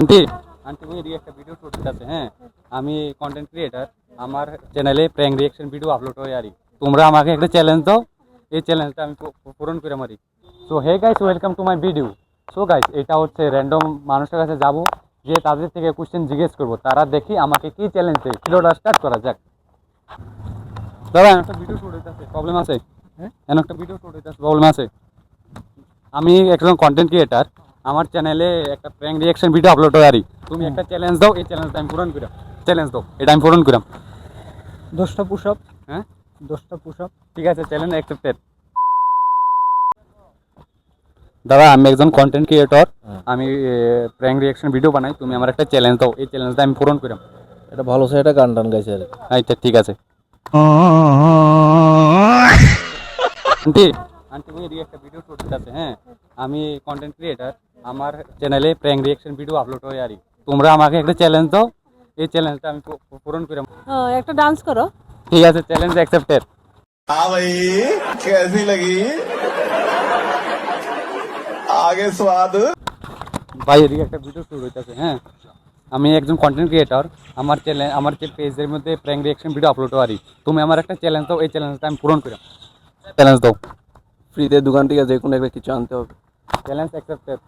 Aunty aunty ওই এদিকে একটা ভিডিও শুট আছে। হ্যাঁ, আমি কন্টেন্ট ক্রিয়েটার, আমার চ্যানেলে প্র্যাঙ্ক রিঅ্যাকশন ভিডিও আপলোড হয় আর কি। তোমরা আমাকে একটা চ্যালেঞ্জ দাও, এই চ্যালেঞ্জটা আমি পূরণ করে মারি। So hey guys, welcome to my video. So guys, এটা হচ্ছে র্যান্ডম মানুষের কাছে যাব, যে তাদের থেকে কোশ্চেন জিজ্ঞেস করবো, তারা দেখি আমাকে কি চ্যালেঞ্জ দেয়। ভিডিওটা স্টার্ট করা যাক। দাদা একটা ভিডিও শুট হইতেছে, প্রবলেম আছে? হ্যাঁ, একটা ভিডিও শুট হইতেছে, প্রবলেম আছে? আমি একজন কন্টেন্ট ক্রিয়েটার, আমার চ্যানেলে একটা প্র্যাঙ্ক রিঅ্যাকশন ভিডিও আপলোড হয় আরি। তুমি একটা চ্যালেঞ্জ দাও, এই চ্যালেঞ্জটা আমি পূরণ করাম। চ্যালেঞ্জ দাও, এটা আমি পূরণ করাম। 10টা পুশ আপ। হ্যাঁ, 10টা পুশ আপ। ঠিক আছে, চ্যালেঞ্জ অ্যাকসেপ্টেড। দাদা আমি একজন কন্টেন্ট ক্রিয়েটর, আমি প্র্যাঙ্ক রিঅ্যাকশন ভিডিও বানাই। তুমি আমার একটা চ্যালেঞ্জ দাও, এই চ্যালেঞ্জটা আমি পূরণ করাম। এটা ভালো সে একটা গান টান গাইছে আর কি। আচ্ছা ঠিক আছে। আন্টি আন্টি ওই এদিকে একটা ভিডিও শুট আছে। হ্যাঁ, আমি কন্টেন্ট ক্রিয়েটার, আমার চ্যানেলে প্র্যাঙ্ক রিঅ্যাকশন ভিডিও আপলোড হয় আর কি। তোমরা আমাকে একটা চ্যালেঞ্জ দাও, এই চ্যালেঞ্জটা আমি পূরণ করাম। একটা ডান্স করো। ঠিক আছে, চ্যালেঞ্জ অ্যাকসেপ্টেড। हाँ भाई कैसी लगी आगे स्वाद ভাই এদিকে একটা ভিডিও শুরু হইতেছে। হ্যাঁ, আমি একজন কন্টেন্ট ক্রিয়েটর, আমার চ্যানেল, আমার যে পেজের মধ্যে প্র্যাঙ্ক রিঅ্যাকশন ভিডিও আপলোড হয়। তুমি আমার একটা চ্যালেঞ্জ দাও, এই চ্যালেঞ্জটা আমি পূরণ করাম। চ্যালেঞ্জ দাও। ফ্রিতে দোকান থেকে যে কোনো একটা কিছু আনতে হবে। Challenge accepted.